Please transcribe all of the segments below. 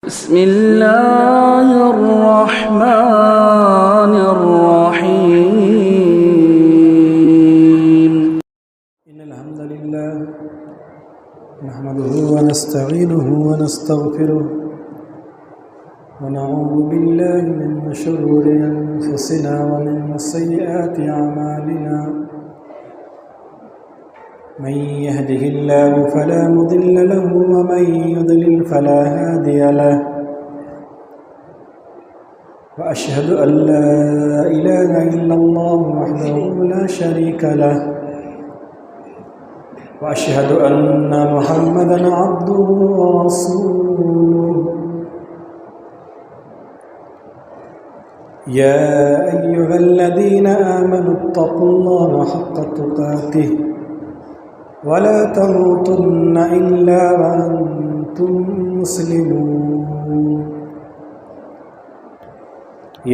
बिस्मिल्लाहिर्रहमानिर्रहीम। इन्नल हम्दुलिल्लाह नहमदुहु व नस्तईनुहु व नस्तगफिरुह व नऊज़ु बिल्लाहि मिन शुरूरि अनफुसिना व मिन सय्यिआति अमालिना। मन यहदिहिल्लाहु फला मुदिल्ल लहु व मन युद्लिल फला हादिय लहु। व अशहदु अन ला इलाहा इल्लल्लाहु वहदहु ला शरीका लहु व अशहदु अन्ना मुहम्मदन अब्दुहु व रसूलुहु। या अय्युहल्लज़ीना आमनु इत्तक़ुल्लाहा हक़्क़ तुक़ातिह व ला तमूतुन्ना इल्ला व अंतुम मुस्लिमून।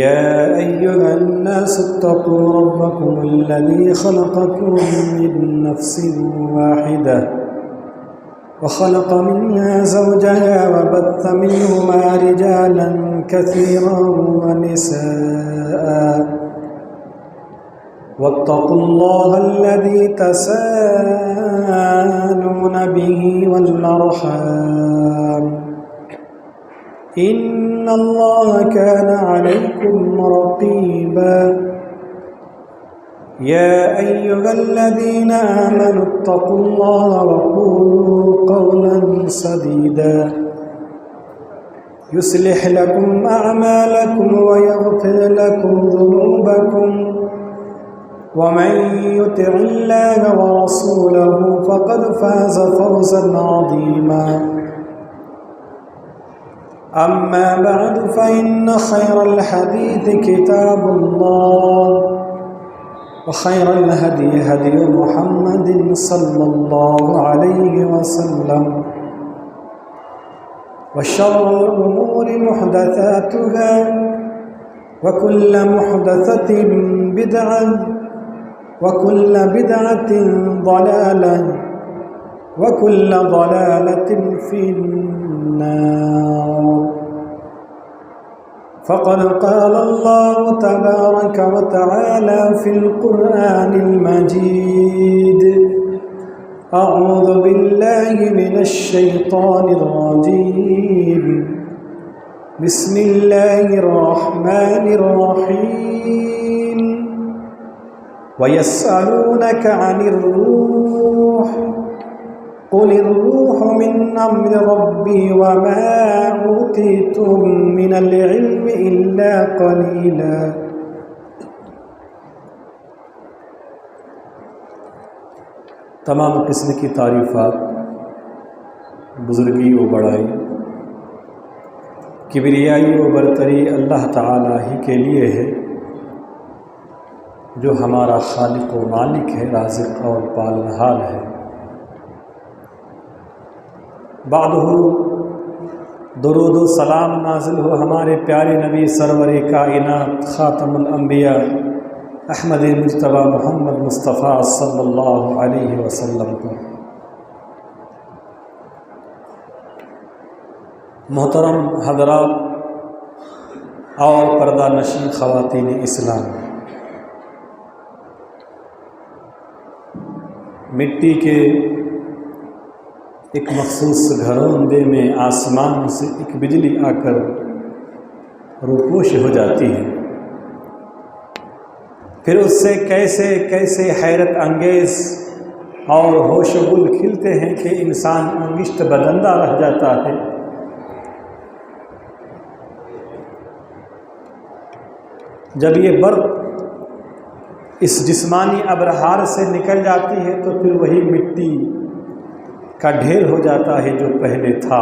या अय्युहन्नासु इत्तक़ू रब्बकुमुल्लज़ी ख़लक़कुम मिन नफ़्सिन वाहिदह व ख़लक़ मिन्हा ज़ौजहा व बत्थ मिन्हुमा रिजालन कसीरन व निसाअ वत्तक़ुल्लाहा अल्लज़ी तसाअलून बिही वल अर्हाम इन्नल्लाहा काना अलैकुम रक़ीबा। या अय्युहल्लज़ीना आमनु इत्तक़ुल्लाहा व क़ूलू क़ौलन सदीदा युस्लिह लकुम अअमालकुम व यग़फिर लकुम ज़ुनूबकुम व मन युतिइल्लाहा व रसूलहु फ़क़द फ़ाज़ फ़ौज़न अज़ीमा। अम्मा बअद फ़इन्न ख़ैरल हदीस किताबुल्लाह व ख़ैरल हदी हदी मुहम्मदिन सल्लल्लाहु अलैहि वसल्लम व शर्रल उमूरि मुहदसातुहा व कुल्लु मुहदसतिन बिदअह व कुल्लु बिदअतिन ज़लालह व कुल्लु ज़लालतिन फिन्नार। फ़क़द क़ाल अल्लाहु तबारक व तआला फ़िल क़ुरआनिल मजीद अऊज़ु बिल्लाहि मिनश शैतानिर रजीम बिस्मिल्लाहिर रहमानिर रहीम। व यस्अलूनका अनिर रूह क़ुलिर रूहु मिन अम्रि रब्बी व मा ऊतीतुम मिनल इल्मि इल्ला क़लीला। तमाम किस्म की तारीफ़ात, बुज़ुर्गी व बड़ाई, किबरियाई व बरतरी अल्लाह ताला ही के लिए है, जो हमारा खालिक व मालिक है, राज़िक़ और पालनहार है। बादहु दुरूद व सलाम नाज़िल हो हमारे प्यारे नबी सरवरे कायनात ख़ातमुल अंबिया अहमद मुज्तबा मोहम्मद मुस्तफ़ा सल्लल्लाहु अलैहि वसल्लम पर। मोहतरम हज़रात और पर्दा नशीं ख़वातीन इस्लाम, मिट्टी के एक मखसूस घरौंदे में आसमान से एक बिजली आकर रूपोश हो जाती है, फिर उससे कैसे कैसे हैरत अंगेज़ और होशगुल खिलते हैं कि इंसान अंगिश्त बदंदा रह जाता है। जब ये बर्क़ इस जिस्मानी अबरहार से निकल जाती है तो फिर वही मिट्टी का ढेर हो जाता है जो पहले था।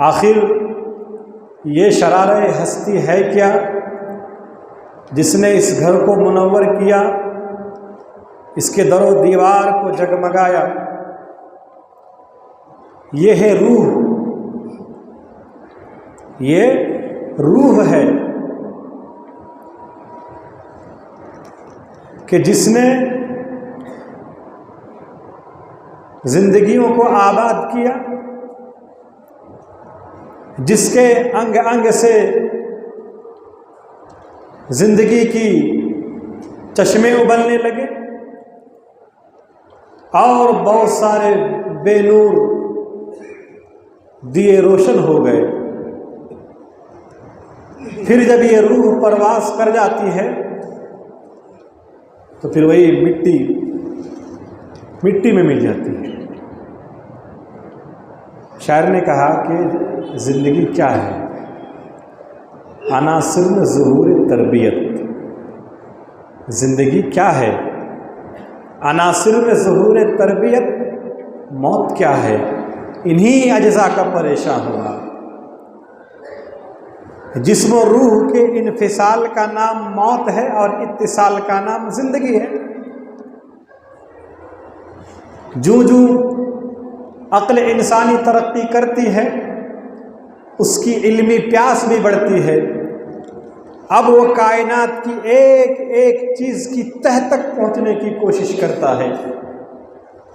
आखिर ये शरारे हस्ती है क्या जिसने इस घर को मुनव्वर किया, इसके दरो दीवार को जगमगाया? ये है रूह, ये रूह है कि जिसने ज़िंदगियों को आबाद किया, जिसके अंग अंग से जिंदगी की चश्मे उबलने लगे और बहुत सारे बेनूर दिए रोशन हो गए। फिर जब ये रूह परवास कर जाती है तो फिर वही मिट्टी में मिल जाती है। शायर ने कहा कि जिंदगी क्या है? अनासिर ज़ुहूर तरबियत। जिंदगी क्या है? अनासिर में ज़ुहूर तरबियत। मौत क्या है? इन्हीं अज्जा का परेशान होना। जिस्म और रूह के इन्फिसाल का नाम मौत है और इत्तिसाल का नाम जिंदगी है। जूं जूं अक्ल इंसानी तरक्की करती है उसकी इल्मी प्यास भी बढ़ती है। अब वो कायनात की एक एक चीज़ की तह तक पहुंचने की कोशिश करता है।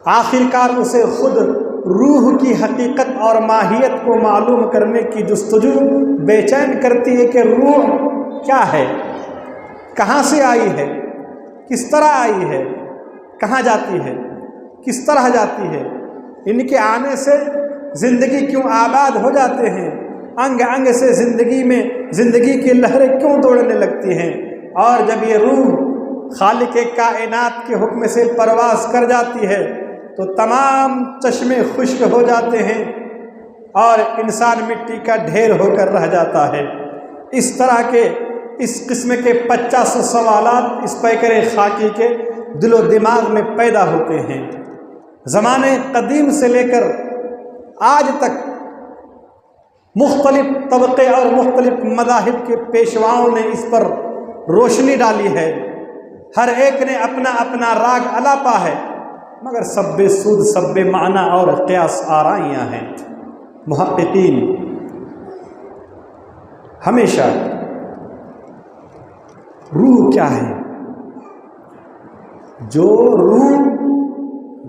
आखिरकार उसे खुद रूह की हकीकत और माहियत को मालूम करने की जुस्तजू बेचैन करती है कि रूह क्या है, कहाँ से आई है, किस तरह आई है, कहाँ जाती है, किस तरह जाती है, इनके आने से ज़िंदगी क्यों आबाद हो जाते हैं, अंग अंग से ज़िंदगी में ज़िंदगी की लहरें क्यों दौड़ने लगती हैं। और जब ये रूह खालिक कायनात के हुक्म से परवास कर जाती है तो तमाम चश्मे खुश्क हो जाते हैं और इंसान मिट्टी का ढेर होकर रह जाता है। इस तरह के इस किस्म के 50 सवालात इस पैकरे खाकी के दिलो दिमाग में पैदा होते हैं। ज़माने कदीम से लेकर आज तक मुख्तलिफ तबक़े और मुख्तलिफ मज़ाहिब के पेशवाओं ने इस पर रोशनी डाली है। हर एक ने अपना अपना राग अलापा है, मगर सब्बे सूद सब्बे माना और क़यास आराइयाँ हैं। मुहक़्क़ीन हमेशा रूह क्या है? जो रूह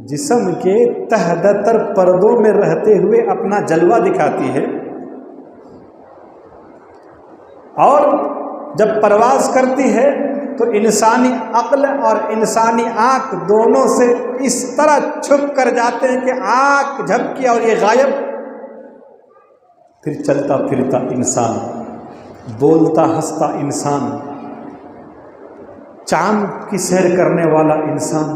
जिस्म के तहदतर पर्दों में रहते हुए अपना जलवा दिखाती है और जब परवास करती है तो इंसानी अक्ल और इंसानी आँख दोनों से इस तरह छुप कर जाते हैं कि आँख झपकी और ये गायब। फिर चलता फिरता इंसान, बोलता हंसता इंसान, चांद की सैर करने वाला इंसान,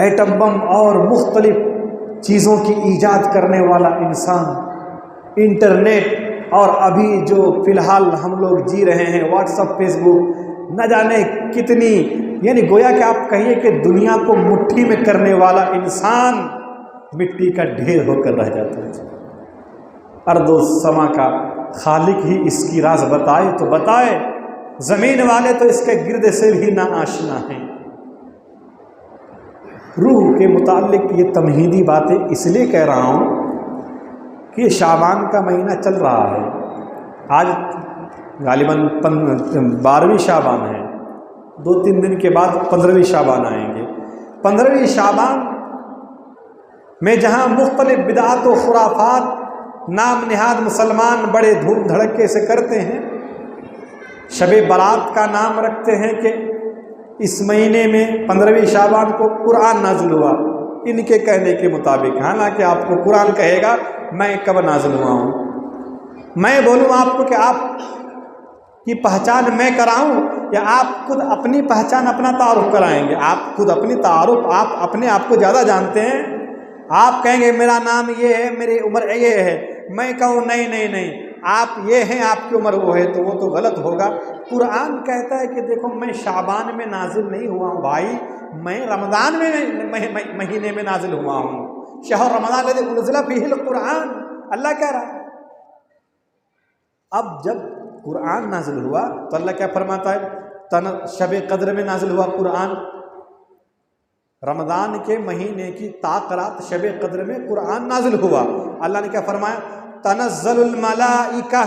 एटम बम और मुख्तलिफ चीज़ों की ईजाद करने वाला इंसान, इंटरनेट और अभी जो फ़िलहाल हम लोग जी रहे हैं व्हाट्सएप, फेसबुक, न जाने कितनी, यानी गोया कि आप कहिए कि दुनिया को मुट्ठी में करने वाला इंसान मिट्टी का ढेर होकर रह जाता है। अर्दो समा का खालिक ही इसकी राज बताए तो बताए, ज़मीन वाले तो इसके गिरद से भी ना आशना हैं। रूह के मुताल्लिक ये तमहीदी बातें इसलिए कह रहा हूँ कि शाबान का महीना चल रहा है। आज गालिबन 12वीं शाबान है, 2-3 दिन के बाद 15वीं शाबान आएंगे। 15वीं शाबान में जहाँ मुख्तलिफ बिदात व खुराफात नाम निहाद मुसलमान बड़े धूम धड़के से करते हैं, शबे बारात का नाम रखते हैं कि इस महीने में 15वीं शाबान को कुरान नाज़िल हुआ इनके कहने के मुताबिक। हालांकि आपको कुरान कहेगा मैं कब नाज़िल हुआ हूँ, मैं बोलूँ आपको कि आप की पहचान मैं कराऊं या आप खुद अपनी पहचान अपना तारुफ कराएंगे? आप खुद अपनी तारुफ, आप अपने आप को ज़्यादा जानते हैं। आप कहेंगे मेरा नाम ये है, मेरी उम्र ये है, मैं कहूँ नहीं नहीं नहीं आप ये हैं, आपकी उम्र वो है, तो वो तो गलत होगा। कुरान कहता है कि देखो मैं शाबान में नाजिल नहीं हुआ हूँ भाई, मैं रमज़ान में महीने में नाजिल हुआ हूँ। शहर रमज़ान लज़ी उनज़िला फ़ीहिल कुरान, अल्लाह कह रहा है। अब जब कुरान नाजिल हुआ तो अल्लाह क्या फरमाता है? शब कद्र में नाजिल हुआ कुरान, रमज़ान के महीने की ताक़रात शब कद्र में कुरान नाजिल हुआ। अल्लाह ने क्या फरमाया? तनज़्ज़लुल मलाइका,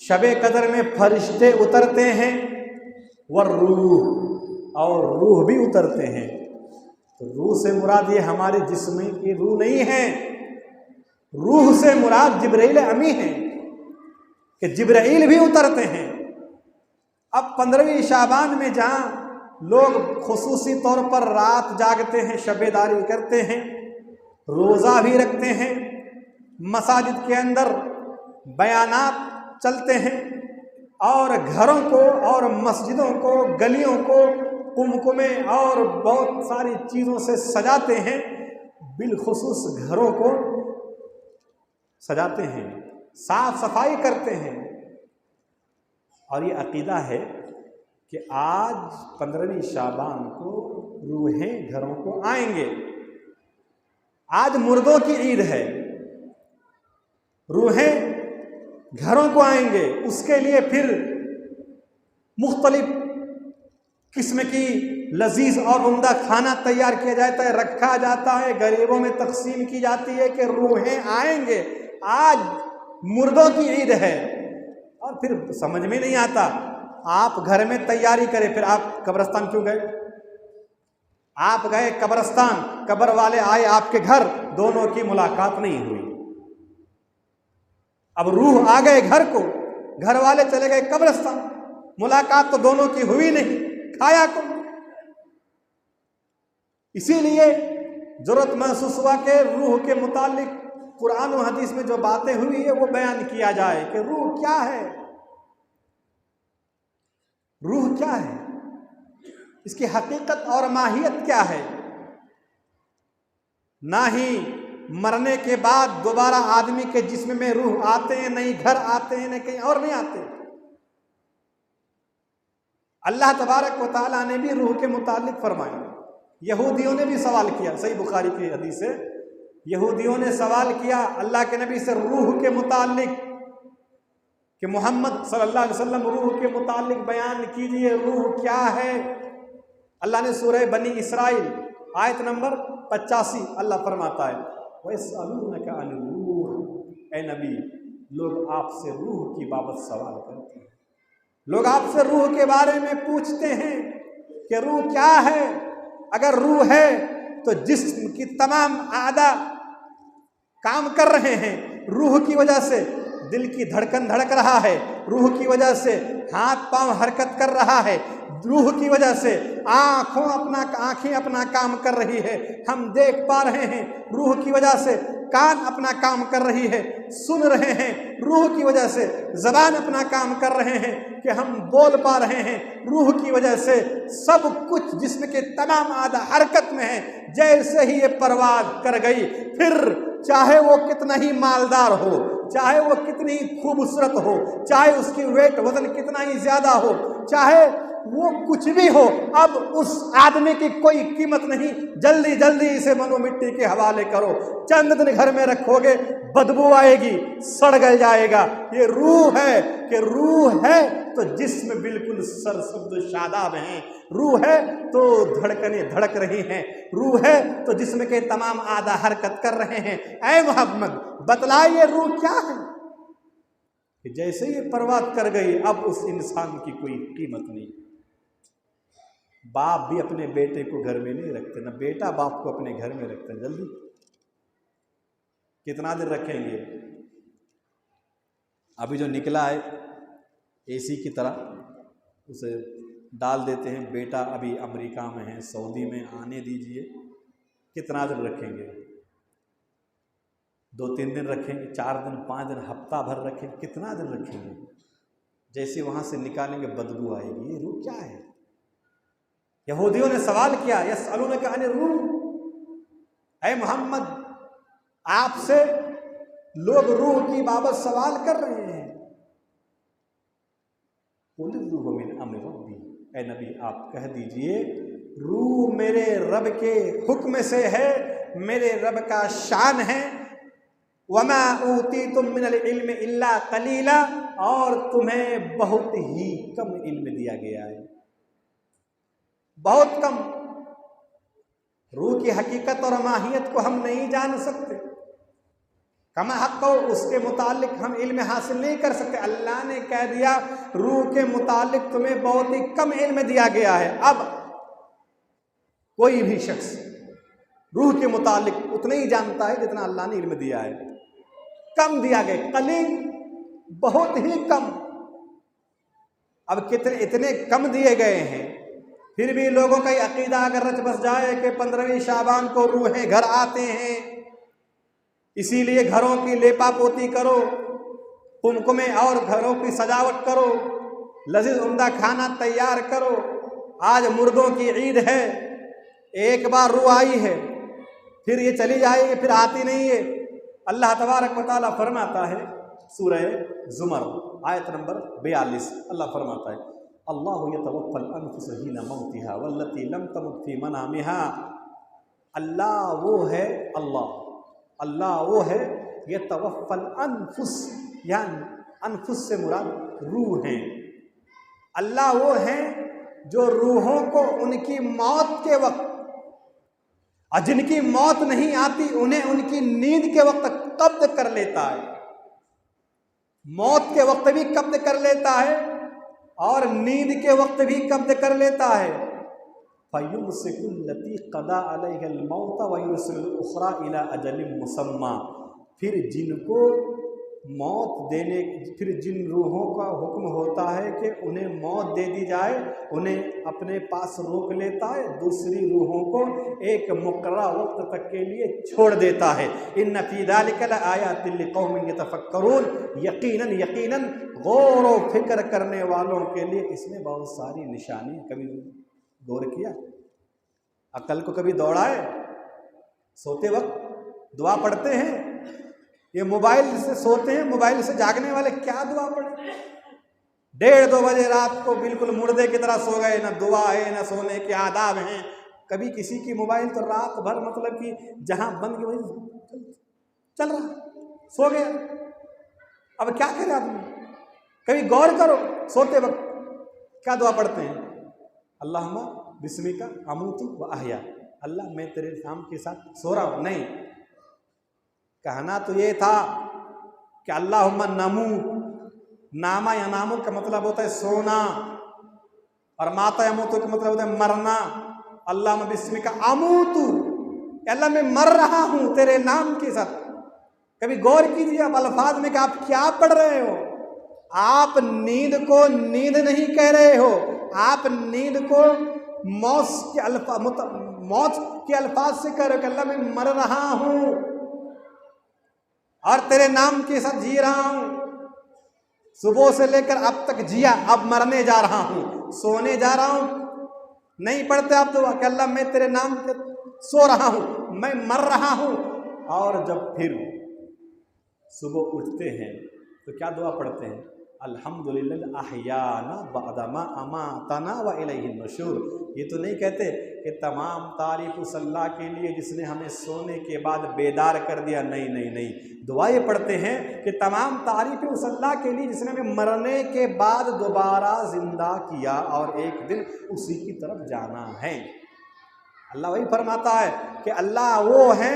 शब कद्र में फरिश्ते उतरते हैं, वरूह, और रूह भी उतरते हैं। तो रूह से मुराद ये हमारे जिस्म की रूह नहीं है, रूह से मुराद जिब्राइल अमी हैं कि जिब्राइल भी उतरते हैं। अब 15वीं शाबान में जहाँ लोग खुसूसी तौर पर रात जागते हैं, शबेदारी करते हैं, रोज़ा भी रखते हैं, मसाजिद के अंदर बयानात चलते हैं और घरों को और मस्जिदों को, गलियों को कुमकुमे और बहुत सारी चीज़ों से सजाते हैं, बिलखुसूस घरों को सजाते हैं, साफ सफाई करते हैं। और ये अकीदा है कि आज 15वीं शाबान को रूहें घरों को आएंगे। आज मुर्दों की ईद है, रूहें घरों को आएंगे। उसके लिए फिर मुख्तलिफ किस्म की लजीज और उम्दा खाना तैयार किया जाता है, रखा जाता है, गरीबों में तकसीम की जाती है कि रूहें आएंगे, आज मुर्दों की ईद है। और फिर समझ में नहीं आता, आप घर में तैयारी करें, फिर आप कब्रिस्तान क्यों गए? आप गए कब्रिस्तान, कब्र वाले आए आपके घर, दोनों की मुलाकात नहीं हुई। अब रूह आ गए घर को, घर वाले चले गए कब्रिस्तान, मुलाकात तो दोनों की हुई नहीं, खाया को। इसीलिए जरूरत महसूस हुआ कि रूह के मुतालिक कुरान और हदीस में जो बातें हुई है वो बयान किया जाए कि रूह क्या है, रूह क्या है, इसकी हकीकत और माहियत क्या है। ना ही मरने के बाद दोबारा आदमी के जिस्म में रूह आते हैं, नहीं घर आते हैं, नहीं कहीं और नहीं आते। अल्लाह तबारक व तआला ने भी रूह के मुतालिक फरमाया। यहूदियों ने भी सवाल किया, सही बुखारी की हदीस है, यहूदियों ने सवाल किया अल्लाह के नबी से रूह के मुतालिक कि मोहम्मद सल्लल्लाहु अलैहि वसल्लम रूह के मुतालिक बयान कीजिए, रूह क्या है। अल्लाह ने सूरह बनी इसराइल आयत नंबर 85 अल्लाह फरमाता है, वयसअलूनका अनिर रूह, ए नबी लोग आपसे रूह की बाबत सवाल करते हैं, लोग आपसे रूह के बारे में पूछते हैं कि रूह क्या है। अगर रूह है तो जिस्म की तमाम आदा काम कर रहे हैं, रूह की वजह से दिल की धड़कन धड़क रहा है, रूह की वजह से हाथ पांव हरकत कर रहा है, रूह की वजह से आंखें अपना काम कर रही है, हम देख पा रहे हैं, रूह की वजह से कान अपना काम कर रही है, सुन रहे हैं, रूह की वजह से ज़बान अपना काम कर रहे हैं कि हम बोल पा रहे हैं, रूह की वजह से सब कुछ जिस्म के तमाम आधा हरकत में है। जैसे ही ये परवाज़ कर गई, फिर चाहे वो कितना ही मालदार हो, चाहे वो कितनी ही खूबसूरत हो, चाहे उसकी वेट वजन कितना ही ज़्यादा हो, चाहे वो कुछ भी हो, अब उस आदमी की कोई कीमत नहीं। जल्दी जल्दी इसे मनो मिट्टी के हवाले करो, चंद दिन घर में रखोगे बदबू आएगी, सड़ गल जाएगा। ये रूह है कि रूह है तो जिस्म बिल्कुल सरसब्द शादाब हैं, रूह है तो धड़कनें धड़क रही हैं, रूह है तो जिस्म के तमाम आधा हरकत कर रहे हैं। ऐ मोहम्मद बतलाइए रूह क्या है कि जैसे ये परवाज़ कर गई अब उस इंसान की कोई कीमत नहीं। बाप भी अपने बेटे को घर में नहीं रखते, ना बेटा बाप को अपने घर में रखते। जल्दी कितना दिन रखेंगे? अभी जो निकला है एसी की तरह उसे डाल देते हैं, बेटा अभी अमेरिका में है, सऊदी में, आने दीजिए। कितना दिन रखेंगे? 2-3 दिन रखेंगे, 4 दिन, 5 दिन, हफ्ता भर रखेंगे, कितना दिन रखेंगे? जैसे वहाँ से निकालेंगे बदबू आएगी। ये रूह क्या है? यहूदियों ने सवाल किया, यसअलूनका अनिर रूह, ऐ मोहम्मद आपसे लोग रूह की बाबत सवाल कर रहे हैं। रूह मिन अम्र रब्बी, ऐ नबी आप कह दीजिए रूह मेरे रब के हुक्म से है, मेरे रब का शान है। वमा ऊतीतुम मिनल इल्म इल्ला कलीला, और तुम्हें बहुत ही कम इल्म दिया गया है, बहुत कम। रूह की हकीकत और माहियत को हम नहीं जान सकते, कमा हक को उसके मुतालिक हम इल्म हासिल नहीं कर सकते। अल्लाह ने कह दिया रूह के मुतालिक तुम्हें बहुत ही कम इल्म दिया गया है। अब कोई भी शख्स रूह के मुतालिक उतना ही जानता है जितना अल्लाह ने इल्म दिया है। कम दिया गया, कलील, बहुत ही कम। अब कितने इतने कम दिए गए हैं, फिर भी लोगों का अकीदा अगर रच बस जाए कि 15वीं शाबान को रूहें घर आते हैं, इसीलिए घरों की लेपा पोती करो, कुमकुमे और घरों की सजावट करो, लजीज उम्दा खाना तैयार करो, आज मुर्दों की ईद है, एक बार रूह आई है फिर ये चली जाएगी, फिर आती नहीं है। अल्लाह तबारक व तआला फरमाता है सूरह ज़ुमर आयत नंबर 42, अल्लाह फरमाता है अल्लाहु यतवफ़्फ़ल अनफुस हिना मौतिहा वल्लती लम तमुत फी मनामिहा। अल्लाह वो है, अल्लाह वो है यतवफ़्फ़ल अनफुस, यानी अनफुस से मुराद रूह है। अल्लाह वो है जो रूहों को उनकी मौत के वक्त, और जिनकी मौत नहीं आती उन्हें उनकी नींद के वक्त कब्ज कर लेता है, मौत के वक्त भी कब्ज कर लेता है और नींद के वक्त भी कब्ज कर लेता है। फयुमसिकुल्लती क़दा अलैहिल मौत व युरसिलुल उख़रा इला अजलिम मुसम्मा। फिर जिनको मौत देने, फिर जिन रूहों का हुक्म होता है कि उन्हें मौत दे दी जाए, उन्हें अपने पास रोक लेता है, दूसरी रूहों को एक मुक़र्ररा वक्त तक के लिए छोड़ देता है। इन्न फ़ी ज़ालिका लआयातिन लिक़ौमिन यतफ़क्करून। यकीनन यकीनन गौर व फिक्र करने वालों के लिए इसमें बहुत सारी निशानी। कभी गौर किया, अकल को कभी दौड़ाए? सोते वक्त दुआ पढ़ते हैं, ये मोबाइल से सोते हैं, मोबाइल से जागने वाले क्या दुआ पढ़े? 1:30-2 बजे रात को बिल्कुल मुर्दे की तरह सो गए, ना दुआ है ना सोने के आदाब हैं। कभी किसी की मोबाइल तो रात भर मतलब कि जहां बंद की वही चल रहा, सो गया। अब क्या करे आदमी? कभी गौर करो, सोते वक्त क्या दुआ पढ़ते हैं? अल्लाहुम्मा बिस्मिका अमूतु व अहया। अल्लाह मैं तेरे नाम के साथ सो रहा हूं। नहीं, कहना तो ये था कि अल्लाहुम्मा नमू, नामा या नामू का मतलब होता है सोना, और माता यमूतु का मतलब होता है मरना। अल्लाहुम्मा बिस्मिका अमूतु, अल्लाह मैं मर रहा हूं तेरे नाम के साथ। कभी गौर कीजिए आप अल्फाज में कि आप क्या पढ़ रहे हो। आप नींद को नींद नहीं कह रहे हो, आप नींद को मौत के अल्फाज से कह रहे हो कि अल्लाह मैं मर रहा हूं और तेरे नाम के साथ जी रहा हूं। सुबह से लेकर अब तक जिया, अब मरने जा रहा हूं, सोने जा रहा हूं। नहीं पढ़ते आप दुआ कि अल्लाह मैं तेरे नाम पे सो रहा हूं, मैं मर रहा हूं। और जब फिर सुबह उठते हैं तो क्या दुआ पढ़ते हैं? अल्हम्दुलिल्लाह अहयाना बअदमा अमातना व इलैहिन नुशूर। ये तो नहीं कहते कि तमाम तारीफ उस अल्लाह के लिए जिसने हमें सोने के बाद बेदार कर दिया। नहीं नहीं नहीं, दुआ ये पढ़ते हैं कि तमाम तारीफ उस अल्लाह के लिए जिसने हमें मरने के बाद दोबारा जिंदा किया और एक दिन उसी की तरफ जाना है। अल्लाह वही फरमाता है कि अल्लाह वो है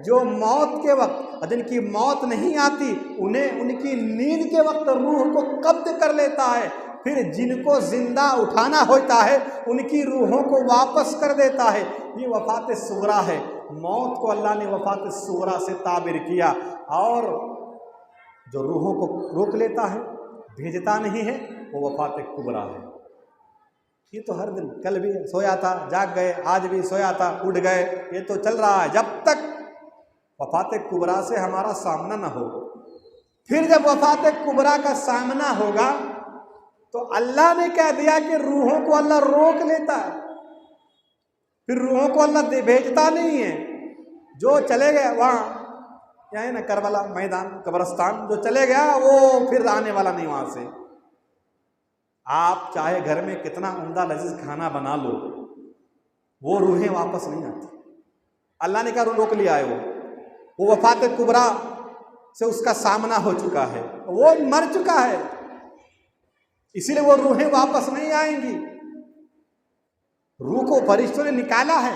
जो मौत के वक्त, जिनकी मौत नहीं आती उन्हें उनकी नींद के वक्त रूह को कब्ज कर लेता है, फिर जिनको जिंदा उठाना होता है उनकी रूहों को वापस कर देता है। ये वफ़ात सुगरा है। मौत को अल्लाह ने वफ़ात सुगरा से ताबिर किया, और जो रूहों को रोक लेता है, भेजता नहीं है, वो वफ़ात कुबरा है। ये तो हर दिन, कल भी सोया था जाग गए, आज भी सोया था उठ गए, ये तो चल रहा है जब तक वफ़ात कुबरा से हमारा सामना न हो। फिर जब वफ़ात कुबरा का सामना होगा तो अल्लाह ने कह दिया कि रूहों को अल्लाह रोक लेता है, फिर रूहों को अल्लाह भेजता नहीं है। जो चले गए वहाँ, क्या है ना, करबला मैदान, कब्रस्तान, जो चले गया वो फिर आने वाला नहीं वहाँ से। आप चाहे घर में कितना उम्दा लजीज खाना बना लो, वो रूहें वापस नहीं आती। अल्लाह ने क्या रोक लिया है, वो वफ़ात कुबरा से उसका सामना हो चुका है, वो मर चुका है, इसीलिए वो रूहें वापस नहीं आएंगी। रूह को फरिश्तों ने निकाला है।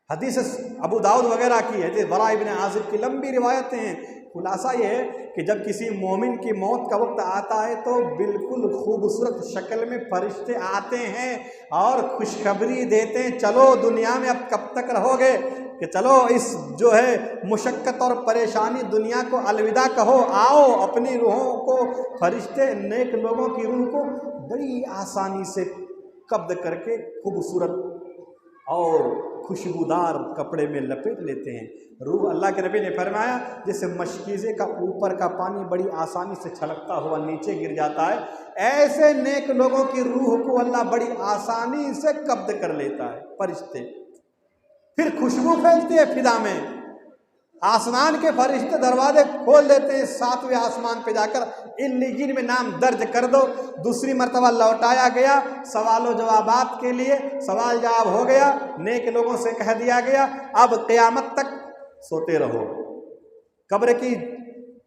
हदीस अबू दाऊद वगैरह की है, बरा इब्न आज़िब की लंबी रिवायतें हैं। खुलासा ये है कि जब किसी मोमिन की मौत का वक्त आता है तो बिल्कुल खूबसूरत शक्ल में फरिश्ते आते हैं और खुशखबरी देते हैं, चलो दुनिया में अब कब तक रहोगे, कि चलो इस जो है मुशक्क़त और परेशानी दुनिया को अलविदा कहो, आओ अपनी रूहों को, फरिश्ते नेक लोगों की रूह को बड़ी आसानी से कब्ज़ करके खूबसूरत और खुशबूदार कपड़े में लपेट लेते हैं। रूह, अल्लाह के नबी ने फरमाया, जैसे मशकीज़े का ऊपर का पानी बड़ी आसानी से छलकता हुआ नीचे गिर जाता है, ऐसे नेक लोगों की रूह को अल्लाह बड़ी आसानी से कब्ज़ कर लेता है फरिश्ते। फिर खुशबू फैलती है फिजा में, आसमान के फरिश्ते दरवाजे खोल देते हैं, 7वें आसमान पे जाकर इल्लियीन में नाम दर्ज कर दो। दूसरी मर्तबा लौटाया गया सवालों जवाबात के लिए, सवाल जवाब हो गया, नेक लोगों से कह दिया गया अब क़यामत तक सोते रहो।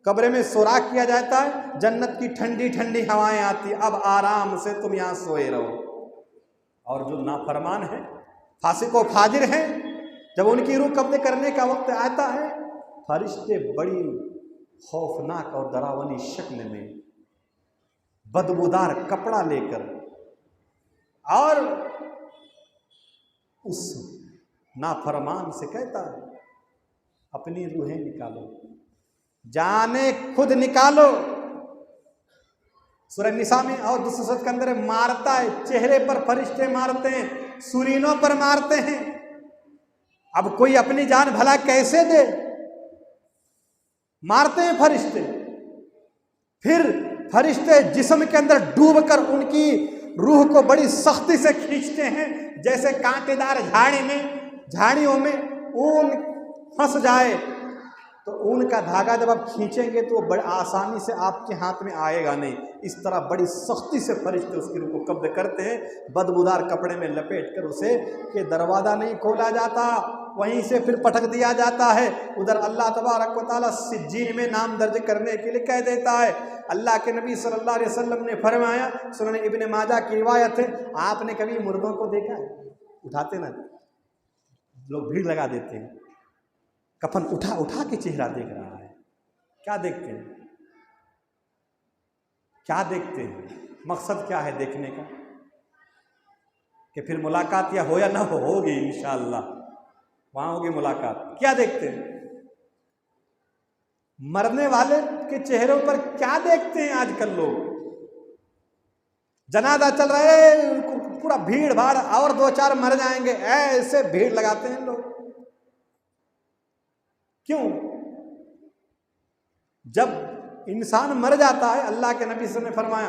कब्र में सुराख किया जाता है, जन्नत की ठंडी ठंडी हवाएं आती, अब आराम से तुम यहाँ सोए रहो। और जो नाफरमान है, फासिक व फाजिर हैं, जब उनकी रूह कब्ज़ करने का वक्त आता है, फरिश्ते बड़ी खौफनाक और डरावनी शक्ल में बदबूदार कपड़ा लेकर और उस नाफरमान से कहता है अपनी रूहें निकालो, जाने खुद निकालो। सूरह निसा में और दूसरे सूरत के अंदर मारता है, चेहरे पर फरिश्ते मारते हैं, सुरीनों पर मारते हैं। अब कोई अपनी जान भला कैसे दे, मारते हैं फरिश्ते। फिर फरिश्ते जिस्म के अंदर डूबकर उनकी रूह को बड़ी सख्ती से खींचते हैं, जैसे कांटेदार झाड़ियों में ऊन फंस जाए तो ऊन का धागा जब आप खींचेंगे तो बड़ी आसानी से आपके हाथ में आएगा नहीं, इस तरह बड़ी सख्ती से फरिश्ते उसकी रूह को कब्ज़ करते हैं, बदबूदार कपड़े में लपेट कर उसे कि दरवाज़ा नहीं खोला जाता, वहीं से फिर पटक दिया जाता है। उधर अल्लाह तबारक व तआला सिज्जीन में नाम दर्ज करने के लिए कह देता है। अल्लाह के नबी सल्लल्लाहु अलैहि वसल्लम ने फरमाया, सुनन इब्न माजा की रिवायत है, आपने कभी मुर्दों को देखा है? उठाते ना लोग, भीड़ लगा देते हैं, कफन उठा उठा के चेहरा देख रहा है। क्या देखते हैं, क्या देखते हैं? मकसद क्या है देखने का? कि फिर मुलाकात या हो या ना हो, होगी इंशाअल्लाह, वहां होगी मुलाकात। क्या देखते हैं? मरने वाले के चेहरों पर क्या देखते हैं आजकल लोग? जनाजा चल रहा है, पूरा भीड़ भाड़, और 2-4 मर जाएंगे, ऐसे भीड़ लगाते हैं लोग। क्यों? जब इंसान मर जाता है, अल्लाह के नबी ने फरमाया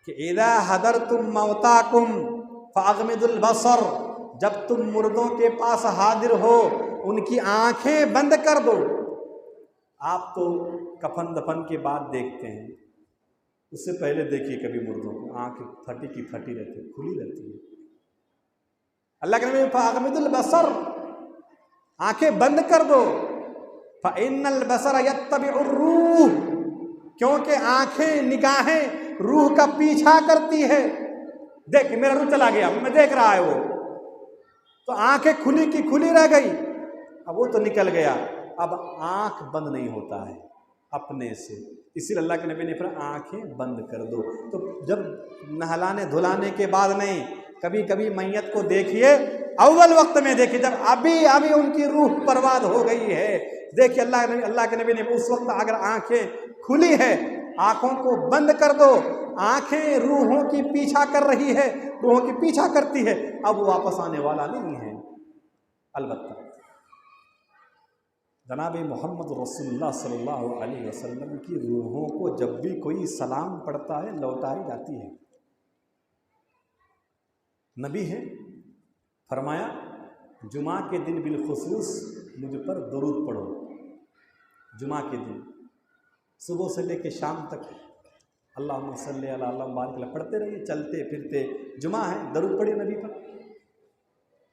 कि इज़ा हदरतुम मौताकुम फाग़मिदुल बसर, जब तुम मुर्दों के पास हाजिर हो उनकी आंखें बंद कर दो। आप तो कफन दफन के बाद देखते हैं, उससे पहले देखिए कभी मुर्दों को, आंखें फटी की फटी रहती है, खुली रहती है। अल्लाह के नबी फाग़मिदुल बसर, आंखें बंद कर दो। फ़इन्नल बसर यत्तबिउर रूह, क्योंकि आंखें निगाहें रूह का पीछा करती है। देख मेरा रूह चला गया, मैं देख रहा है वो, तो आंखें खुली की खुली रह गई, अब वो तो निकल गया, अब आंख बंद नहीं होता है अपने से। इसीलिए अल्लाह के नबी ने फिर आंखें बंद कर दो। तो जब नहलाने धुलाने के बाद नहीं, कभी कभी मैयत को देखिए, अव्वल वक्त में देखिए, जब अभी उनकी रूह बर्बाद हो गई है, देखिए अल्लाह के नबी ने उस वक्त अगर आंखें खुली है, आंखों को बंद कर दो। आंखें रूहों की पीछा कर रही है, रूहों की पीछा करती है, अब वो वापस आने वाला नहीं है। अलबत्ता जनाब मोहम्मद रसूलुल्लाह सल्लल्लाहु अलैहि वसल्लम की रूहों को जब भी कोई सलाम पढ़ता है, लौटाई जाती है। नबी है, फरमाया जुमा के दिन बिलखुसूस मुझ पर दुरूद पढ़ो। जुमा के दिन सुबह से लेकर शाम तक अल्लाहुम्मा सल्ली अला बारिक पढ़ते रहिए, चलते फिरते जुमा है, दरूद पढ़िए नबी पर।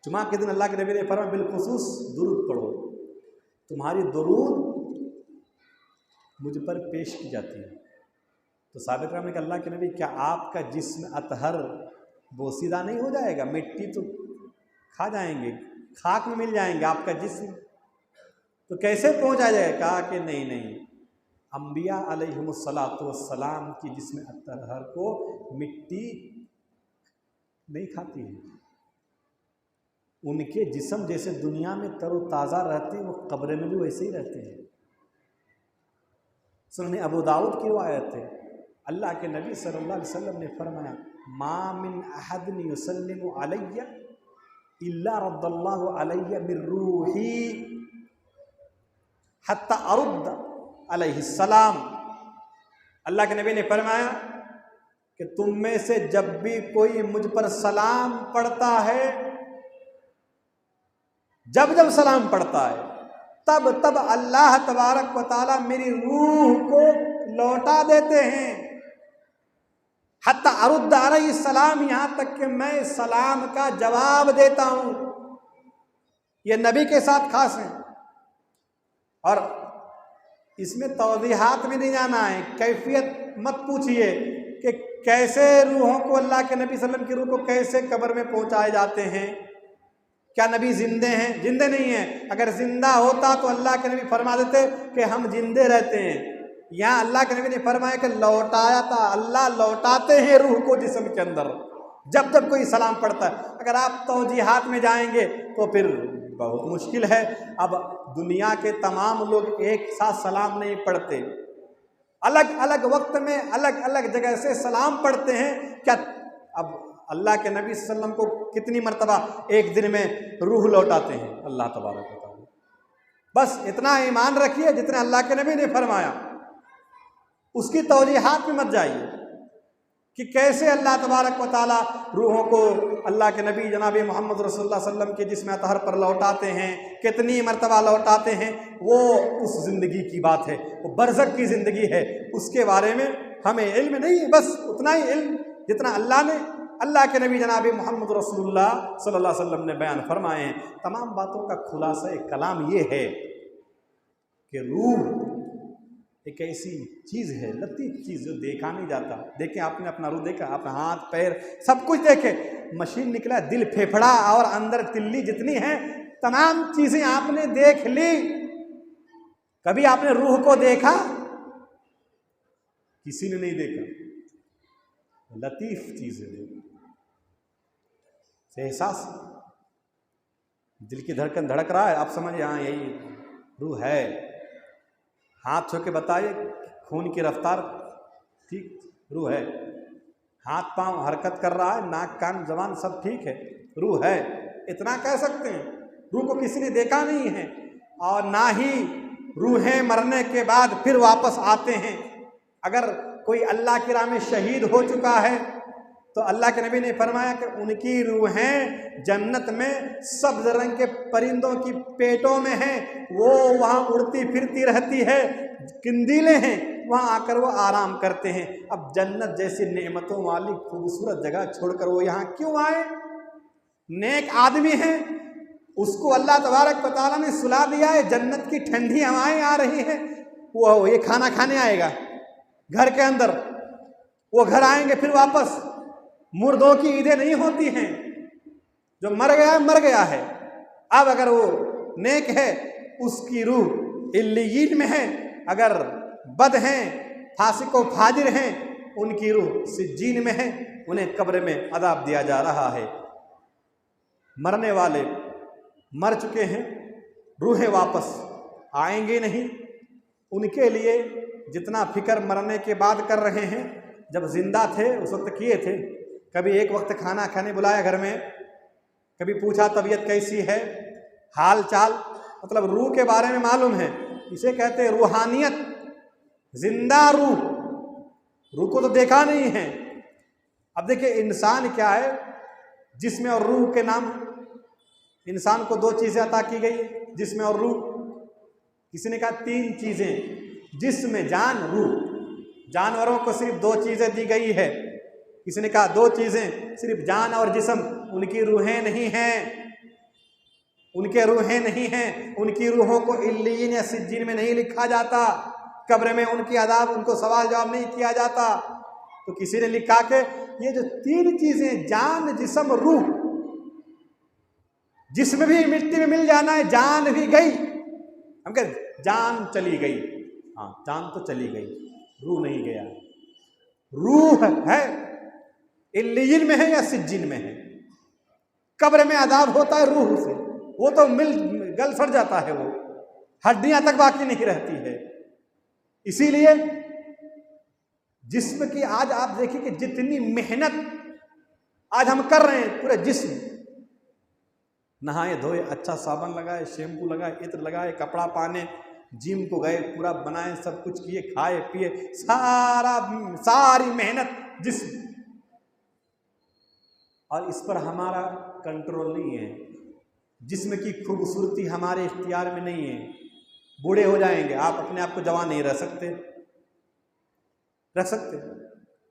जुमा के दिन अल्लाह के नबी ने फरमाया बिलखुसूस दुरूद पढ़ो, तुम्हारी दुरूद मुझ पर पेश की जाती है। तो साबित कराम ने कहा अल्लाह के नबी, क्या आपका जिस्म अतहर बोसीदा नहीं हो जाएगा? मिट्टी तो खा जाएंगे, खाक में मिल जाएंगे, आपका जिस्म तो कैसे पहुंचा जाएगा? कहा कि नहीं, अंबिया अलैहिमुस्सलातु वस्सलाम की जिस्म अतहर को मिट्टी नहीं खाती है। उनके जिस्म जैसे दुनिया में तरोताज़ा रहते हैं, वो कब्र में भी वैसे ही रहते हैं। सुनने अबू दाऊद की रिवायत है, अल्लाह के नबी सल्लल्लाहु अलैहि वसल्लम ने फरमाया, मा मिन अहदिन युसल्लिमु अलैया इल्ला रद्दल्लाहु अलैया मिर रूही हत्ता अरुद्द अलैहि सलाम। अल्लाह के नबी ने फरमाया कि तुम में से जब भी कोई मुझ पर सलाम पढ़ता है, जब जब सलाम पढ़ता है, तब तब अल्लाह तबारक व तआला मेरी रूह को लौटा देते हैं। हत्ता अरुद्द अलैहि सलाम, यहाँ तक कि मैं सलाम का जवाब देता हूँ। ये नबी के साथ खास है। और इसमें तौज़ीहात में नहीं जाना है, कैफियत मत पूछिए कि कैसे रूहों को, अल्लाह के नबी सल्लल्लाहु अलैहि वसल्लम की रूह को कैसे कब्र में पहुंचाए जाते हैं। क्या नबी जिंदे हैं? जिंदे नहीं हैं। अगर जिंदा होता तो अल्लाह के नबी फरमा देते कि हम जिंदे रहते हैं। यहाँ अल्लाह के नबी ने फरमाया कि लौटाया था, अल्लाह लौटाते हैं रूह को जिस्म के अंदर जब जब कोई सलाम पढ़ता है। अगर आप तौजीहात में जाएंगे तो फिर बहुत मुश्किल है। अब दुनिया के तमाम लोग एक साथ सलाम नहीं पढ़ते, अलग अलग वक्त में अलग अलग जगह से सलाम पढ़ते हैं। क्या अब अल्लाह के नबी सल्लल्लाहु अलैहि वसल्लम को कितनी मर्तबा एक दिन में रूह लौटाते हैं अल्लाह तबारक व तआला? बस इतना ईमान रखिए जितना अल्लाह के नबी ने फरमाया, उसकी तौजीहात में मत जाइए कि कैसे अल्लाह तबारक व तआला रूहों को अल्लाह के नबी जनाब मोहम्मद रसूलुल्लाह सल्लल्लाहु अलैहि वसल्लम के जिस्म अतहर पर लौटाते हैं, कितनी मर्तबा लौटाते हैं। वो उस ज़िंदगी की बात है, वो बरज़ख की ज़िंदगी है, उसके बारे में हमें इल्म नहीं है। बस उतना ही इल्म जितना अल्लाह ने, अल्लाह के नबी जनाब मोहम्मद रसूलुल्लाह सल्लल्लाहु अलैहि वसल्लम ने बयान फरमाए हैं। तमाम बातों का खुलासा कलाम ये है कि रूह एक ऐसी चीज़ है, लतीफ़ चीज़, जो देखा नहीं जाता। देखें, आपने अपना रूह देखा, अपना हाथ पैर सब कुछ देखे, मशीन निकला, दिल फेफड़ा और अंदर तिल्ली जितनी है तमाम चीज़ें आपने देख ली। कभी आपने रूह को देखा? किसी ने नहीं देखा। लतीफ़ चीज़ है, एहसास, दिल की धड़कन धड़क रहा है, आप समझिए हाँ यही रूह है। हाथ छू के बताइए, खून की रफ्तार ठीक, रूह है। हाथ पांव हरकत कर रहा है, नाक कान जबान सब ठीक है, रूह है। इतना कह सकते हैं। रूह को किसी ने देखा नहीं है, और ना ही रूहें मरने के बाद फिर वापस आते हैं। अगर कोई अल्लाह की राह में शहीद हो चुका है तो अल्लाह के नबी ने फरमाया कि उनकी रूहें जन्नत में सब्ज़ रंग के परिंदों की पेटों में हैं, वो वहाँ उड़ती फिरती रहती है, किंदीलें हैं, वहाँ आकर वो आराम करते हैं। अब जन्नत जैसी नेमतों वाली खूबसूरत जगह छोड़कर वो यहाँ क्यों आए? नेक आदमी हैं, उसको अल्लाह तबारक व तआला ने सुला दिया है, जन्नत की ठंडी हवाएं आ रही हैं, वो ये खाना खाने आएगा घर के अंदर, वो घर आएंगे फिर वापस। मुर्दों की ईदें नहीं होती हैं, जो मर गया है। अब अगर वो नेक है उसकी रूह इल्लीयीन में है, अगर बद हैं फासिक व फाजिर हैं उनकी रूह सिज्जीन में है, उन्हें कब्र में अज़ाब दिया जा रहा है। मरने वाले मर चुके हैं, रूहें वापस आएंगे नहीं। उनके लिए जितना फिक्र मरने के बाद कर रहे हैं, जब जिंदा थे उस वक्त किए थे। कभी एक वक्त खाना खाने बुलाया घर में, कभी पूछा तबीयत कैसी है, हाल चाल, मतलब रूह के बारे में मालूम है। इसे कहते हैं रूहानियत, जिंदा रूह। रूह को तो देखा नहीं है। अब देखिए इंसान क्या है, जिस्म और रूह के नाम। इंसान को 2 चीज़ें अता की गई, जिस्म और रूह। किसी ने कहा 3 चीज़ें, जिस्म जान रूह। जानवरों को सिर्फ 2 चीज़ें दी गई है। किसी ने कहा 2 चीज़ें, सिर्फ जान और जिस्म, उनकी रूहें नहीं हैं, उनके रूहें नहीं हैं। उनकी रूहों को इल्लीयीन या सिज्जीन में नहीं लिखा जाता, कब्र में उनकी अज़ाब, उनको सवाल जवाब नहीं किया जाता। तो किसी ने लिखा कि ये जो 3 चीज़ें, जान जिस्म रूह, जिस्म भी मिट्टी में मिल जाना है, जान भी गई। हम कहते जान चली गई, हाँ जान तो चली गई, रूह नहीं गया। रूह है, इल्लीयीन में है या सिज्जीन में है, कब्र में अजाब होता है रूह से, वो तो गल सड़ जाता है, वो हड्डियां तक बाकी नहीं रहती है। इसीलिए जिस्म की आज आप देखिए कि जितनी मेहनत आज हम कर रहे हैं, पूरे जिस्म, नहाए धोए, अच्छा साबुन लगाए, शैम्पू लगाए, इत्र लगाए, कपड़ा पहने, जिम को गए, पूरा बनाए, सब कुछ किए, खाए पिए, सारी मेहनत जिस्म, और इस पर हमारा कंट्रोल नहीं है। जिस्म की खूबसूरती हमारे इख्तियार में नहीं है। बूढ़े हो जाएंगे, आप अपने आप को जवान नहीं रख सकते,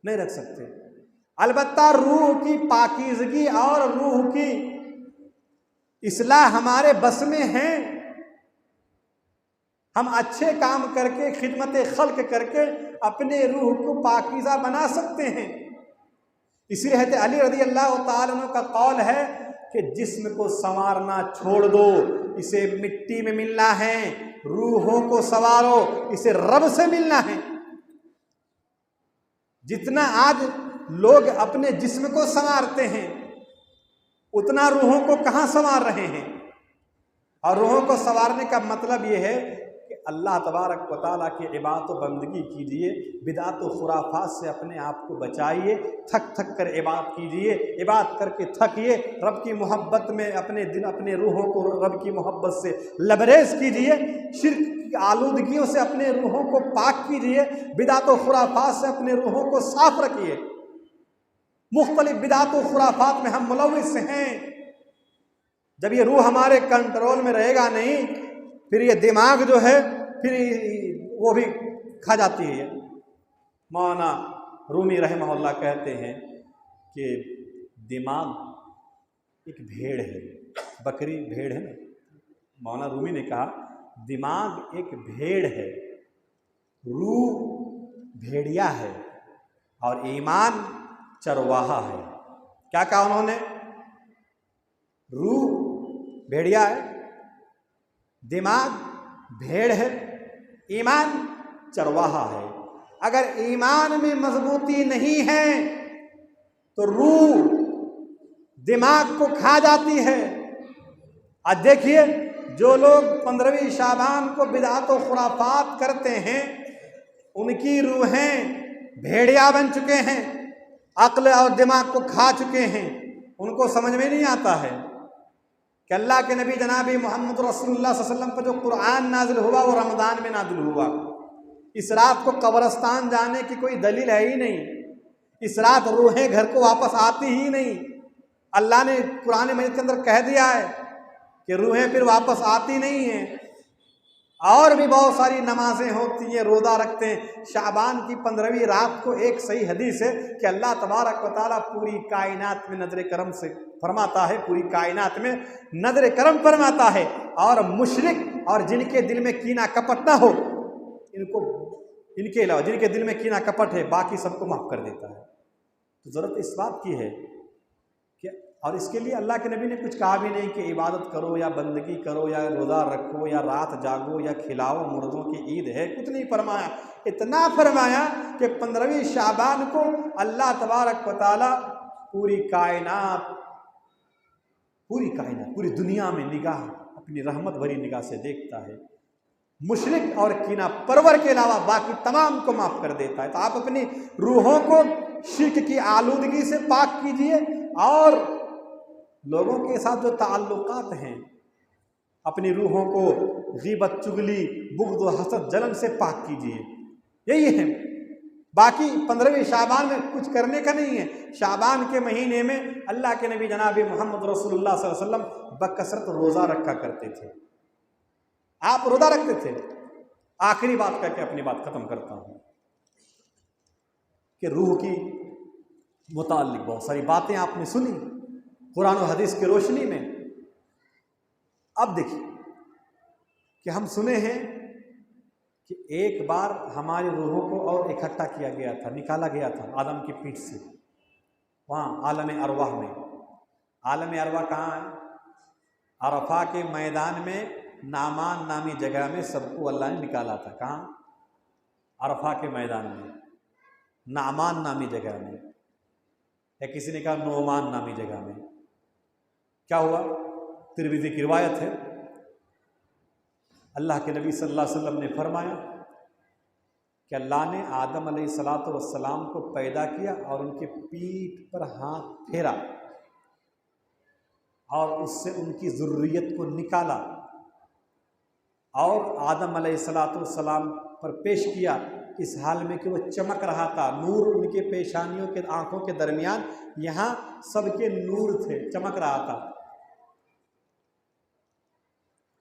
नहीं रख सकते। अलबत्ता रूह की पाकीज़गी और रूह की इस्लाह हमारे बस में है। हम अच्छे काम करके, खिदमत खल्क करके अपने रूह को पाकीज़ा बना सकते हैं। इसीलिए हज़रत अली रज़ी अल्लाह ताला अन्हु का कौल है कि जिस्म को संवारना छोड़ दो, इसे मिट्टी में मिलना है, रूहों को संवारो, इसे रब से मिलना है। जितना आज लोग अपने जिस्म को संवारते हैं, उतना रूहों को कहाँ संवार रहे हैं। और रूहों को संवारने का मतलब ये है कि अल्लाह तबारक व तआला की इबादत व बंदगी कीजिए, बिदअत व खुराफात से अपने आप को बचाइए, थक थक कर इबादत कीजिए, इबादत करके थकिए, रब की मोहब्बत में अपने रूहों को रब की मोहब्बत से लबरेज कीजिए, शिर्क की आलूदगियों से अपने रूहों को पाक कीजिए, बिदअत व खुराफात से अपने रूहों को साफ रखिए। मुख्तलिफ बिदअत व खुराफात में हम मुलव्विस हैं। जब ये रूह हमारे कंट्रोल में रहेगा नहीं, फिर ये दिमाग जो है फिर वो भी खा जाती है। मौलाना रूमी रहमहुल्लाह कहते हैं कि दिमाग एक भेड़ है, बकरी भेड़ है ना, मौलाना रूमी ने कहा दिमाग एक भेड़ है, रूह भेड़िया है और ईमान चरवाहा है। क्या कहा उन्होंने? रूह भेड़िया है, दिमाग भेड़ है, ईमान चरवाहा है। अगर ईमान में मजबूती नहीं है तो रूह दिमाग को खा जाती है। आज देखिए जो लोग 15वीं शाबान को बिदअत व खुराफात करते हैं, उनकी रूहें भेड़िया बन चुके हैं, अक्ल और दिमाग को खा चुके हैं। उनको समझ में नहीं आता है कि अल्लाह के नबी जनाबी मोहम्मद रसूलुल्लाह सल्लल्लाहु अलैहि वसल्लम पर जो कुरान नाजिल हुआ वो रमज़ान में नाजिल हुआ। इस रात को कब्रिस्तान जाने की कोई दलील है ही नहीं। इस रात रूहें घर को वापस आती ही नहीं। अल्लाह ने कुरान मजीद के अंदर कह दिया है कि रूहें फिर वापस आती नहीं हैं। और भी बहुत सारी नमाजें होती हैं, रोज़ा रखते हैं। शाबान की 15वीं रात को एक सही हदीस है कि अल्लाह तबारक व तआला पूरी कायनात में नजर करम से फरमाता है, पूरी कायनात में नजर करम फरमाता है, और मुशरिक और जिनके दिल में कीना कपट ना हो, इनके अलावा जिनके दिल में कीना कपट है, बाकी सबको माफ़ कर देता है। तो ज़रूरत इस बात की है कि, और इसके लिए अल्लाह के नबी ने कुछ कहा भी नहीं कि इबादत करो या बंदगी करो या रोज़ा रखो या रात जागो या खिलाओ मुर्दों की ईद है, कुछ नहीं फरमाया। इतना फरमाया कि 15वीं शाबान को अल्लाह तबारक व तआला पूरी कायनात, पूरी दुनिया में निगाह, अपनी रहमत भरी निगाह से देखता है। मुशरिक और कीना परवर के अलावा बाकी तमाम को माफ़ कर देता है। तो आप अपनी रूहों को शिर्क की आलूदगी से पाक कीजिए, और लोगों के साथ जो ताल्लुकात हैं, अपनी रूहों को गीबत, चुगली, बुग़्ज़ व हसद, जलन से पाक कीजिए। यही है। बाकी 15वीं शाबान में कुछ करने का नहीं है। शाबान के महीने में अल्लाह के नबी जनाब मोहम्मद रसूलुल्लाह सल्लल्लाहु अलैहि वसल्लम बकसरत रोज़ा रखा करते थे। आप रोज़ा रखते थे। आखिरी बात करके अपनी बात ख़त्म करता हूँ कि रूह की मुताल्लिक़ बहुत सारी बातें आपने सुनी कुरान और हदीस की रोशनी में। अब देखिए कि हम सुने हैं कि एक बार हमारी रूहों को और इकट्ठा किया गया था, निकाला गया था आदम की पीठ से, वहाँ आलम अरवाह में। आलम अरवाह कहाँ है? अरफा के मैदान में नामान नामी जगह में सबको अल्लाह ने निकाला था। कहाँ? अरफा के मैदान में, नामान नामी जगह में, या किसी ने कहा नोमान नामी जगह में। क्या हुआ? तिरमिज़ी की रिवायत है, अल्लाह के नबी सल्लल्लाहु अलैहि वसल्लम ने फरमाया कि अल्लाह ने आदम अलैहिस्सलातु वस्सलाम को पैदा किया और उनके पीठ पर हाथ फेरा और उससे उनकी ज़ुर्रियत को निकाला और आदम अलैहिस्सलातु वस्सलाम पर पेश किया इस हाल में कि वो चमक रहा था। नूर उनके पेशानियों के आँखों के दरमियान यहाँ सबके नूर थे, चमक रहा था।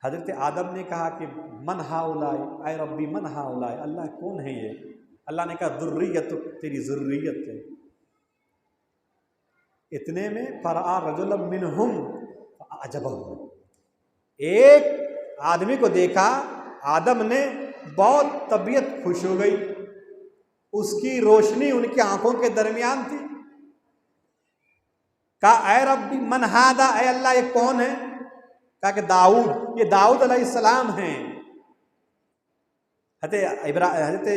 हज़रत आदम ने कहा कि मन हाउलाए, आए रब्बी मन हाउलाए, अल्लाह कौन है ये? अल्लाह ने कहा ज़ुर्रियत, तेरी ज़ुर्रियत है। इतने में फरआ रजुलन मिनहुम अजबहु, एक आदमी को देखा आदम ने, बहुत तबीयत खुश हो गई, उसकी रोशनी उनकी आंखों के दरमियान थी। कहा ऐ रब्बी मन हादा, ऐ अल्लाह ये कौन है? कहा कि दाऊद, ये दाऊद अलैहिस्सलाम हैं। हज़रत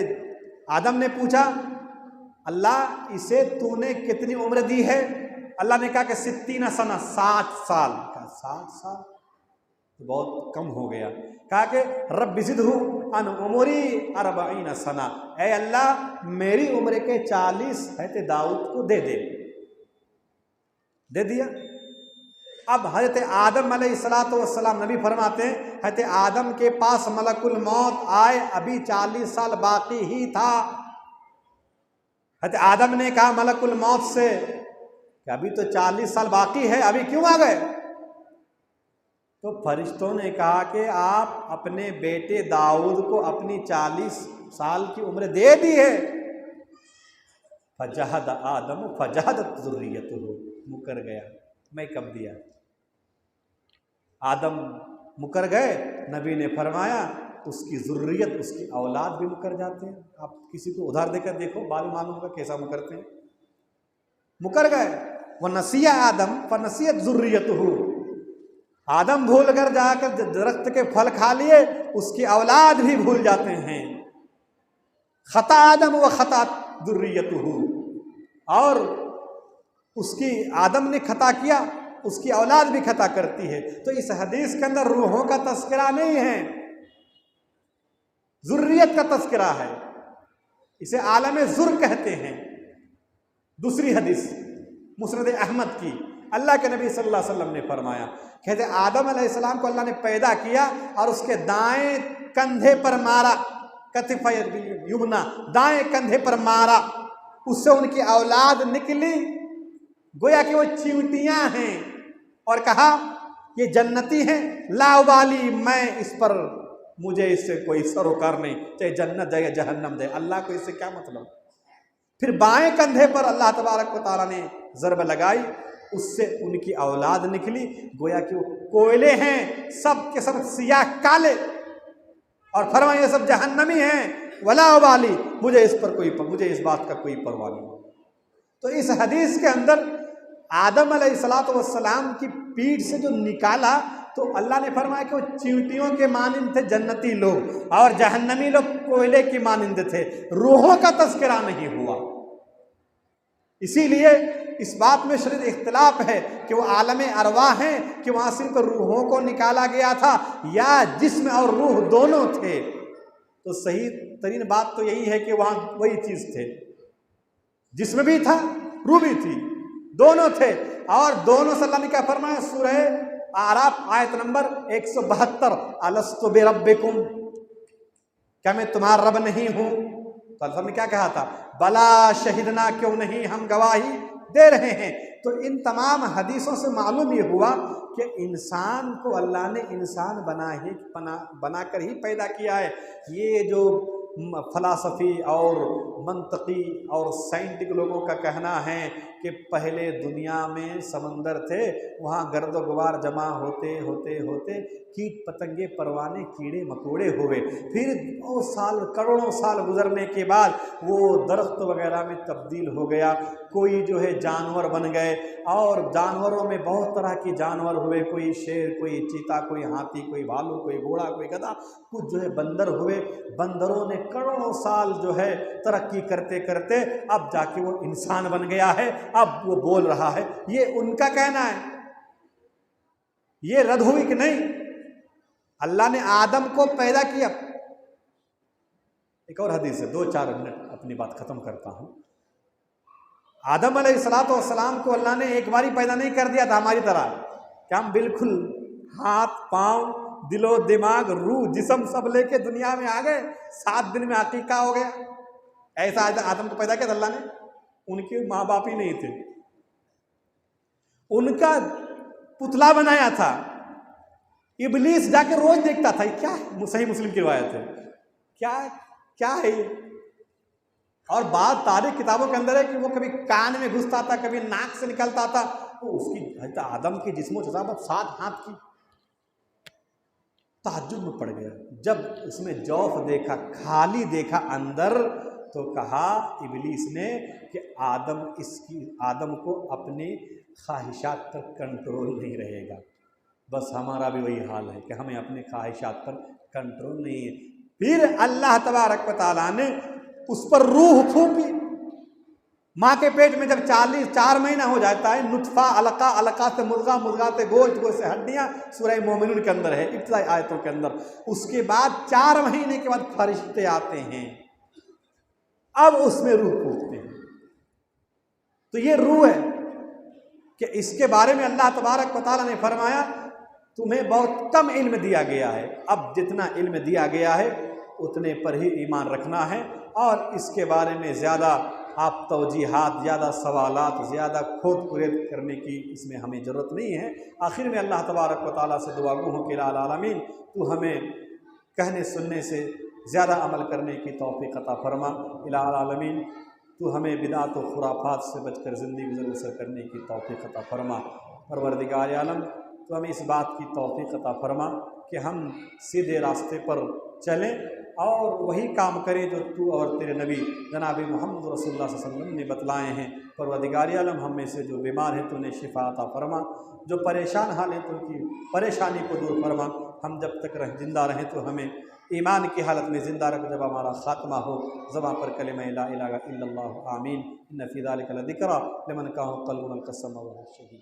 आदम ने पूछा अल्लाह इसे तूने कितनी उम्र दी है? अल्लाह ने कहा कि 60 सना, 60 साल। कहा 60 साल तो बहुत कम हो गया। कहा कि रब्बि ज़िदहु अन उमरी 40 सना, ऐ अल्लाह मेरी उम्र के 40 हज़रत दाऊद को दे दिया। अब हज़रत आदम अलैहिस्सलातु वस्सलाम नबी फरमाते हैं हज़रत आदम के पास मलकुल मौत आए, अभी 40 साल बाकी ही था। हज़रत आदम ने कहा मलकुल मौत से कि अभी तो 40 साल बाकी है, अभी क्यों आ गए? तो फरिश्तों ने कहा कि आप अपने बेटे दाऊद को अपनी 40 साल की उम्र दे दी है। फजहद आदम फजहदत ज़ुर्रियतुहु, मुकर गया, मैं कब दिया? आदम मुकर गए, नबी ने फरमाया उसकी ज़ुर्रियत, उसकी औलाद भी मुकर जाते हैं। आप किसी को उधार देकर देखो, बाद में मालूम होगा कैसा मुकरते हैं। मुकर गए। वह नसिया आदम फनसियत ज़ुर्रियतुहु, आदम भूल कर जाकर दरख्त के फल खा लिए, उसकी औलाद भी भूल जाते हैं। खता आदम व खता ज़ुर्रियतुहु, और उसकी आदम ने खता किया, उसकी औलाद भी खता करती है। तो इस हदीस के अंदर रूहों का तस्करा नहीं है, ज़ुर्रियत का तस्करा है। इसे आलम ज़ुर कहते हैं। दूसरी हदीस मुस्नद अहमद की, अल्लाह के नबी सल्लल्लाहु अलैहि वसल्लम ने फरमाया, कहते आदम अलैहिस्सलाम को अल्लाह ने पैदा किया और उसके दाएं कंधे पर मारा, कतिफ युमना, दाएं कंधे पर मारा, उससे उनकी औलाद निकली, गोया कि वो चींटियां हैं, और कहा ये जन्नती हैं, लाउबाली, मैं इस पर, मुझे इससे कोई सरोकार नहीं, चाहे जन्नत जाए या जहन्नम जाए, अल्लाह को इससे क्या मतलब। फिर बाएं कंधे पर अल्लाह तबारक व तआला ने ज़रब लगाई, उससे उनकी औलाद निकली, गोया कि वो कोयले हैं, सब के सब सियाह काले, और फरमाया ये सब जहन्नमी हैं, वला उबाली, मुझे इस बात का कोई परवाह नहीं। तो इस हदीस के अंदर आदम अलैहिस्सलातु वस्सलाम की पीठ से जो निकाला, तो अल्लाह ने फरमाया कि वो चींटियों के मानिंद थे जन्नती लोग, और जहन्नमी लोग कोयले की मानिंद थे। रूहों का तस्करा नहीं हुआ। इसीलिए इस बात में शरीर इख्तिलाफ है कि वो आलम अरवाह हैं कि वहाँ सिर्फ रूहों को निकाला गया था या जिस्म और रूह दोनों थे। तो सही तरीन बात तो यही है कि वहाँ वही चीज़ थे, जिस्म भी था, रूह भी थी, दोनों थे। और दोनों से अल्लाह ने क्या फरमाया? सूरह आराफ आयत नंबर 172, अलस्तु बिरब्बिकुम, क्या मैं तुम्हारा रब नहीं हूँ? तो अल्लाह ने क्या कहा था? बला शहीदना, क्यों नहीं, हम गवाही दे रहे हैं। तो इन तमाम हदीसों से मालूम ये हुआ कि इंसान को अल्लाह ने इंसान बनाकर ही पैदा किया है। ये जो फ़लसफ़ी और मंतकी और साइंटिफिक लोगों का कहना है कि पहले दुनिया में समंदर थे, वहाँ गर्द गुबार जमा होते होते होते कीट पतंगे परवाने कीड़े मकोड़े हुए, फिर 2 साल करोड़ों साल गुजरने के बाद वो दरख्त वगैरह में तब्दील हो गया, कोई जो है जानवर बन गए, और जानवरों में बहुत तरह के जानवर हुए, कोई शेर, कोई चीता, कोई हाथी, कोई भालू, कोई घोड़ा, कोई गधा, कुछ जो है बंदर हुए। बंदरों ने करोड़ों साल जो है तरक्की करते करते अब जाके वो इंसान बन गया है, अब वो बोल रहा है। ये उनका कहना है। ये रद्द हुई कि नहीं? अल्लाह ने आदम को पैदा किया। एक और हदीस है, 2-4 मिनट अपनी बात खत्म करता हूं। आदम अलैहिस्सलाम को अल्लाह ने एक बार ही पैदा नहीं कर दिया था हमारी तरह, क्या हम बिल्कुल हाथ पांव दिलो दिमाग रूह जिस्म सब लेके दुनिया में आ गए, 7 दिन में अकीका हो गया। ऐसा आदम को पैदा किया था अल्लाह ने? उनके माँ बाप ही नहीं थे, उनका पुतला बनाया था। इब्लीस जाके रोज देखता था, क्या है? सही मुस्लिम की रिवायत है, क्या है ये? और बात तारीख किताबों के अंदर है कि वो कभी कान में घुसता था, कभी नाक से निकलता था। तो उसकी आदम की जिस्मो जसाबत 7 हाथ की। ताज्जुब में पड़ गया जब उसमें जौफ देखा, खाली देखा अंदर, तो कहा इब्लीस ने कि आदम को अपने ख्वाहिशात पर कंट्रोल नहीं रहेगा। बस हमारा भी वही हाल है कि हमें अपने ख्वाहिशात पर कंट्रोल नहीं है। फिर अल्लाह तबारक व तआला ने उस पर रूह फूंकी। माँ के पेट में जब 4 महीना हो जाता है, नुत्फा अलका, अलका से मुर्गा, मुर्गा से गोश्त, गोश्त से हड्डियाँ, सूरह मोमिनून के अंदर है, इब्तिदाई आयतों के अंदर। उसके बाद 4 महीने के बाद फरिश्ते आते हैं, अब उसमें रूह फूंकते हैं। तो ये रूह है कि इसके बारे में अल्लाह तबारक व तआला ने फरमाया तुम्हें बहुत कम इल्म दिया गया है, अब जितना इल्म दिया गया है उतने पर ही ईमान रखना है, और इसके बारे में ज़्यादा आप तवजीहात, ज़्यादा सवालात, ज़्यादा खोद कुरेद करने की इसमें हमें ज़रूरत नहीं है। आखिर में अल्लाह तबारक व तआला से दुआ गो हो कि या आलमीन तू हमें कहने सुनने से ज़्यादा अमल करने की तौफीक अता फरमा। या आलमीन तू हमें बिदात व खुराफात से बचकर ज़िंदगी गुज़र बसर करने की तौफीक अता फरमा। परवरदिगार आलम तो हमें इस बात की तौफीक अता फरमा कि हम सीधे रास्ते पर चलें और वही काम करें जो तू और तेरे नबी जनाब मोहम्मद रसूलुल्लाह सल्लल्लाहु अलैहि वसल्लम ने बतलाए हैं। परवरदिगार आलम हम में से जो बीमार हैं तो उन्हें शिफा अता फरमा, जो परेशान हाल हैं तो उनकी परेशानी को दूर फरमा। हम जब तक जिंदा रहें तो हमें ईमान की हालत में ज़िंदा रख, जब हमारा ख़ात्मा हो ज़बान पर कलिमा ला इलाहा इल्लल्लाह आमीन। इन्न फ़ी ज़ालिका लज़िक्रा लिमन कान क़ल्बुहु मुनक़स्सम व हुवा शहीद।